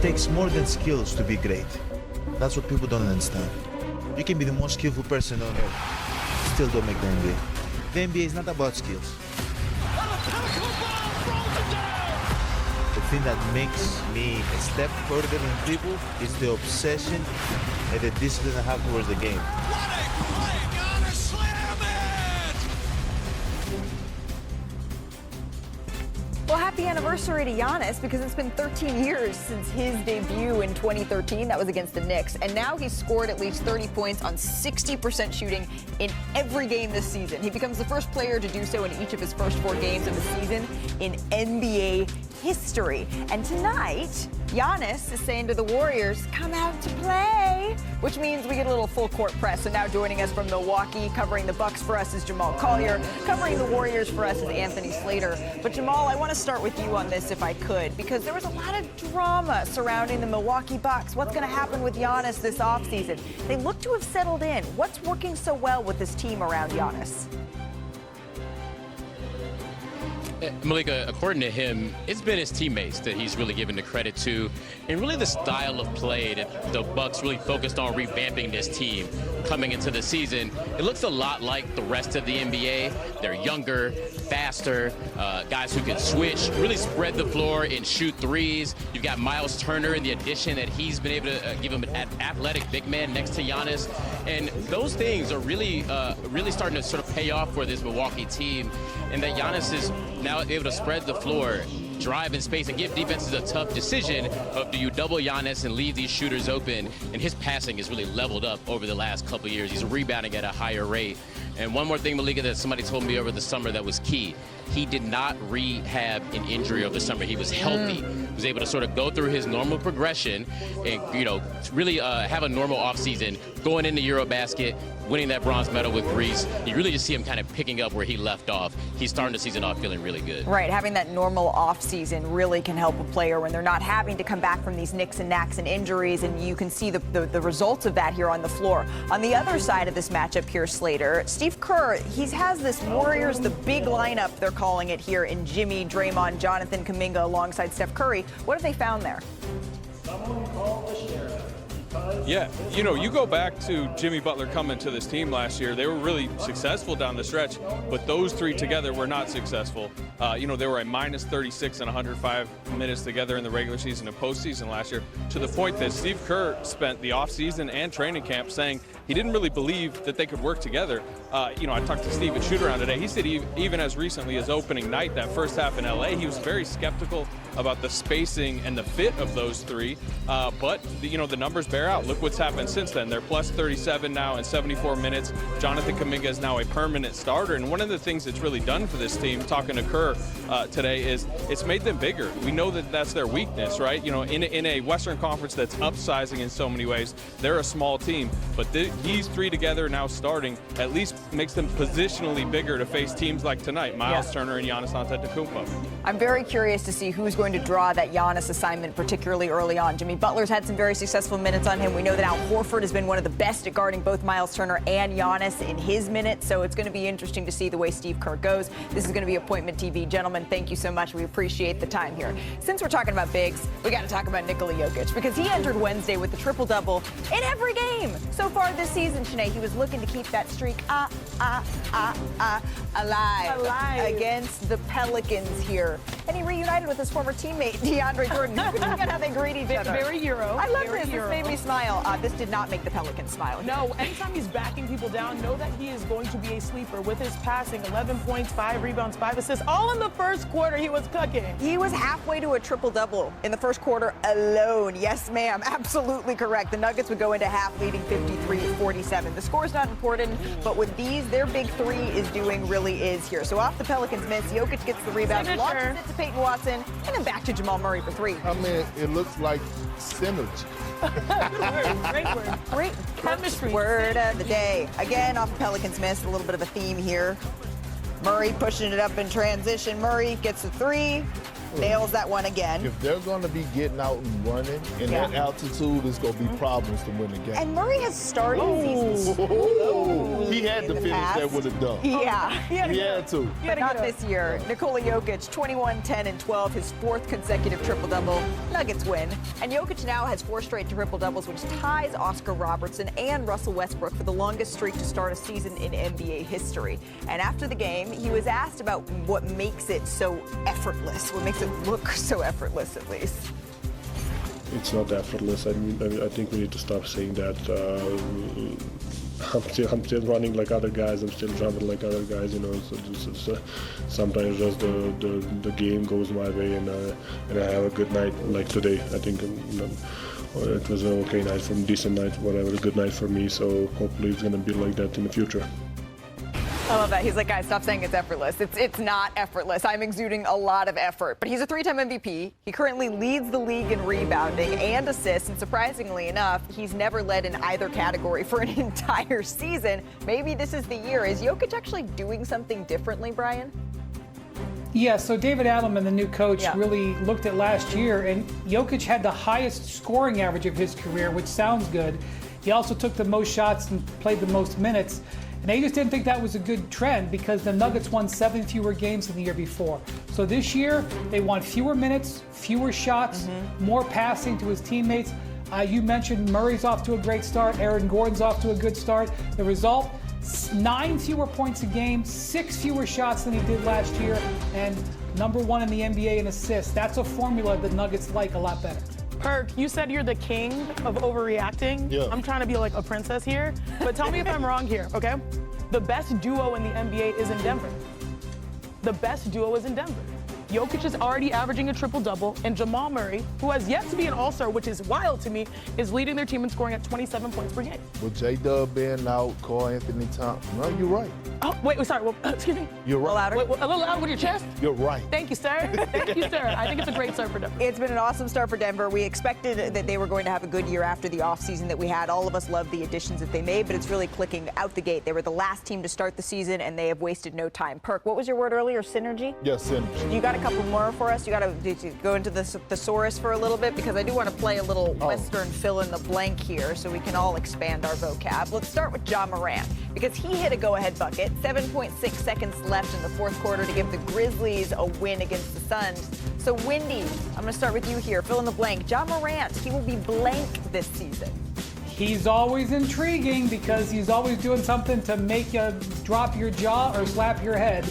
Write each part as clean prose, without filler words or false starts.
takes more than skills to be great. That's what people don't understand. You can be the most skillful person on earth, still don't make the NBA. The NBA is not about skills. The thing that makes me a step further than people is the obsession and the discipline I have towards the game. Well, happy anniversary to Giannis, because it's been 13 years since his debut in 2013. That was against the Knicks. And now he's scored at least 30 points on 60% shooting in every game this season. He becomes the first player to do so in each of his first 4 games of the season in NBA history. And tonight, Giannis is saying to the Warriors, come out to play, which means we get a little full court press. So now joining us from Milwaukee, covering the Bucks for us is Jamal Collier, covering the Warriors for us is Anthony Slater. But Jamal, I want to start with you on this if I could, because there was a lot of drama surrounding the Milwaukee Bucks. What's going to happen with Giannis this offseason? They look to have settled in. What's working so well with this team around Giannis? Malika, according to him, it's been his teammates that he's really given the credit to, and really the style of play that the Bucks really focused on revamping this team coming into the season. It looks a lot like the rest of the NBA. They're younger, faster, guys who can switch, really spread the floor and shoot threes. You've got Miles Turner in the addition that he's been able to give him an athletic big man next to Giannis, and those things are really starting to sort of pay off for this Milwaukee team, and that Giannis is now able to spread the floor, drive in space, and give defenses a tough decision of, do you double Giannis and leave these shooters open? And his passing has really leveled up over the last couple of years. He's rebounding at a higher rate. And one more thing, Malika, that somebody told me over the summer that was key. He did not rehab an injury over the summer. He was healthy. He was able to sort of go through his normal progression and, really have a normal offseason, going into Eurobasket, winning that bronze medal with Greece. You really just see him kind of picking up where he left off. He's starting the season off feeling really good. Right, having that normal offseason really can help a player when they're not having to come back from these nicks and knacks and injuries, and you can see the results of that here on the floor. On the other side of this matchup here, Slater, Steve Kerr, he has this Warriors, the big lineup, they're calling it here, in Jimmy, Draymond, Jonathan Kuminga alongside Steph Curry. What have they found there? Someone call the sheriff. Yeah, you go back to Jimmy Butler coming to this team last year. They were really successful down the stretch, but those three together were not successful. They were a minus 36 and 105 minutes together in the regular season and postseason last year, to the point that Steve Kerr spent the offseason and training camp saying he didn't really believe that they could work together. I talked to Steve at shoot-around today. He said even as recently as opening night, that first half in LA, he was very skeptical about the spacing and the fit of those three. But the numbers bear out. Look what's happened since then. They're plus 37 now in 74 minutes. Jonathan Kuminga is now a permanent starter. And one of the things that's really done for this team, talking to Kerr today, is it's made them bigger. We know that that's their weakness, right? In a Western Conference that's upsizing in so many ways, they're a small team. But these three together now starting at least makes them positionally bigger to face teams like tonight, Miles Turner and Giannis Antetokounmpo. I'm very curious to see who's going to draw that Giannis assignment, particularly early on. Jimmy Butler's had some very successful minutes on him. We know that Al Horford has been one of the best at guarding both Miles Turner and Giannis in his minutes, so it's going to be interesting to see the way Steve Kerr goes. This is going to be Appointment TV. Gentlemen, thank you so much. We appreciate the time here. Since we're talking about bigs, we got to talk about Nikola Jokic, because he entered Wednesday with the triple-double in every game so far this season, Shanae. He was looking to keep that streak alive against the Pelicans here. And he reunited with his former teammate, DeAndre Jordan. Look at how they greet each other. Very Euro. I love this. This made me smile. This did not make the Pelicans smile. No, anytime he's backing people down, know that he is going to be a sleeper with his passing. 11 points, 5 rebounds, 5 assists. All in the first quarter, he was cooking. He was halfway to a triple-double in the first quarter alone. Yes, ma'am. Absolutely correct. The Nuggets would go into half leading 53-47. The score's not important, but with these, their big three really is here. So off the Pelicans miss, Jokic gets the rebound, launches it to Peyton Watson, and then back to Jamal Murray for three. I mean, it looks like synergy. Good word. Great word. Great chemistry. Word of the day. Again, off the Pelicans miss, a little bit of a theme here. Murray pushing it up in transition. Murray gets the three. nails that one again. If they're going to be getting out and running in that altitude, it's going to be problems to win the game. And Murray has started seasons. He had to finish that with a dunk. Yeah. He had to. But not this year. Nikola Jokic, 21, 10, and 12, his fourth consecutive triple-double. Nuggets win. And Jokic now has 4 straight triple-doubles, which ties Oscar Robertson and Russell Westbrook for the longest streak to start a season in NBA history. And after the game, he was asked about what makes it so effortless, what makes it look so effortless, at least. It's not effortless. I mean, I think we need to stop saying that. I'm still running like other guys. I'm still jumping like other guys. You know, so sometimes just the game goes my way, and I have a good night like today. I think it was an okay night for me, decent night, whatever, a good night for me. So hopefully it's gonna be like that in the future. I love that. He's like, guys, stop saying it's effortless. It's not effortless. I'm exuding a lot of effort. But he's a 3-time MVP. He currently leads the league in rebounding and assists. And surprisingly enough, he's never led in either category for an entire season. Maybe this is the year. Is Jokic actually doing something differently, Brian? Yeah, so David Adelman, the new coach, really looked at last year, and Jokic had the highest scoring average of his career, which sounds good. He also took the most shots and played the most minutes. And they just didn't think that was a good trend because the Nuggets won 7 fewer games than the year before. So this year, they want fewer minutes, fewer shots, more passing to his teammates. You mentioned Murray's off to a great start. Aaron Gordon's off to a good start. The result, 9 fewer points a game, 6 fewer shots than he did last year, and #1 in the NBA in assists. That's a formula the Nuggets like a lot better. Perk, you said you're the king of overreacting. Yeah. I'm trying to be like a princess here, but tell me if I'm wrong here, okay? The best duo in the NBA is in Denver. The best duo is in Denver. Jokic is already averaging a triple-double, and Jamal Murray, who has yet to be an all-star, which is wild to me, is leading their team in scoring at 27 points per game. With J-Dub being out, Cole Anthony Thompson, no, you're right. Oh, wait, sorry, excuse me. You're right. Wait, a little louder with your chest? You're right. Thank you, sir. Thank you, sir. I think it's a great start for Denver. It's been an awesome start for Denver. We expected that they were going to have a good year after the offseason that we had. All of us loved the additions that they made, but it's really clicking out the gate. They were the last team to start the season, and they have wasted no time. Perk, what was your word earlier? Synergy? Yes, synergy. You got a couple more for us? You got to go into the thesaurus for a little bit because I do want to play a little Western fill in the blank here so we can all expand our vocab. Let's start with Ja Morant because he hit a go-ahead bucket. 7.6 seconds left in the fourth quarter to give the Grizzlies a win against the Suns. So, Windy, I'm going to start with you here. Fill in the blank. Ja Morant, he will be blank this season. He's always intriguing because he's always doing something to make you drop your jaw or slap your head.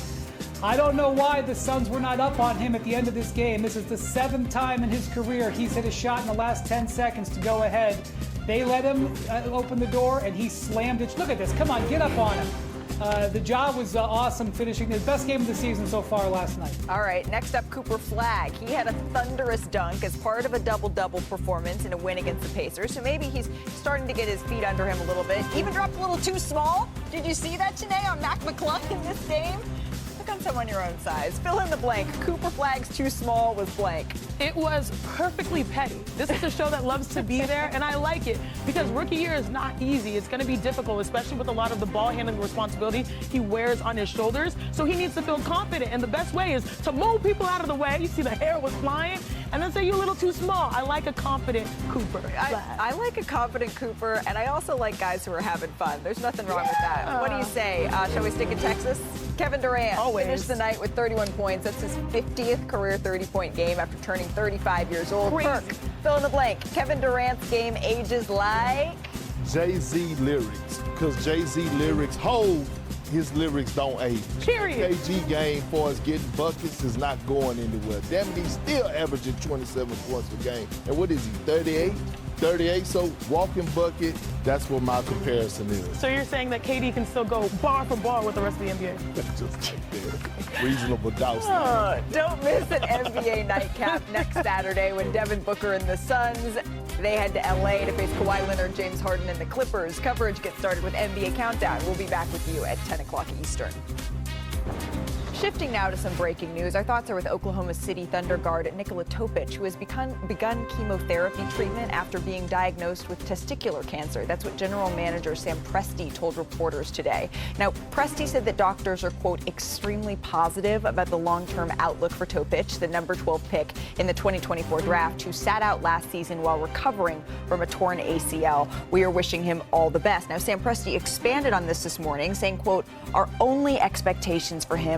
I don't know why the Suns were not up on him at the end of this game. This is the 7th time in his career he's hit a shot in the last 10 seconds to go ahead. They let him open the door, and he slammed it. Look at this. Come on, get up on him. The job was awesome, finishing his best game of the season so far last night. All right, next up, Cooper Flagg. He had a thunderous dunk as part of a double-double performance in a win against the Pacers. So maybe he's starting to get his feet under him a little bit. Even dropped a little too small. Did you see that today on Mac McClung in this game? Look on someone your own size. Fill in the blank. Cooper Flagg's too small was blank. It was perfectly petty. This is a show that loves to be there, and I like it because rookie year is not easy. It's going to be difficult, especially with a lot of the ball handling responsibility he wears on his shoulders. So he needs to feel confident, and the best way is to move people out of the way. You see the hair was flying, and then say you're a little too small. I like a confident Cooper. I like a confident Cooper, and I also like guys who are having fun. There's nothing wrong with that. What do you say? Shall we stick in Texas? Kevin Durant finished the night with 31 points. That's his 50th career 30-point game after turning 35 years old. Crazy. Perk, fill in the blank. Kevin Durant's game ages like Jay-Z lyrics, because Jay-Z lyrics hold, his lyrics don't age. Period. KG game for us getting buckets is not going anywhere. Damn it, he's still averaging 27 points per game. And what is he, 38? 38, so walking bucket, that's what my comparison is. So you're saying that KD can still go bar for bar with the rest of the NBA? Just reasonable doubt. Don't miss an NBA nightcap next Saturday when Devin Booker and the Suns, they head to LA to face Kawhi Leonard, James Harden, and the Clippers. Coverage gets started with NBA Countdown. We'll be back with you at 10 o'clock Eastern. Shifting now to some breaking news, our thoughts are with Oklahoma City Thunder guard Nikola Topic, who has begun chemotherapy treatment after being diagnosed with testicular cancer. That's what General Manager Sam Presti told reporters today. Now, Presti said that doctors are, quote, extremely positive about the long-term outlook for Topic, the number 12 pick in the 2024 draft, who sat out last season while recovering from a torn ACL. We are wishing him all the best. Now, Sam Presti expanded on this morning, saying, quote, our only expectations for him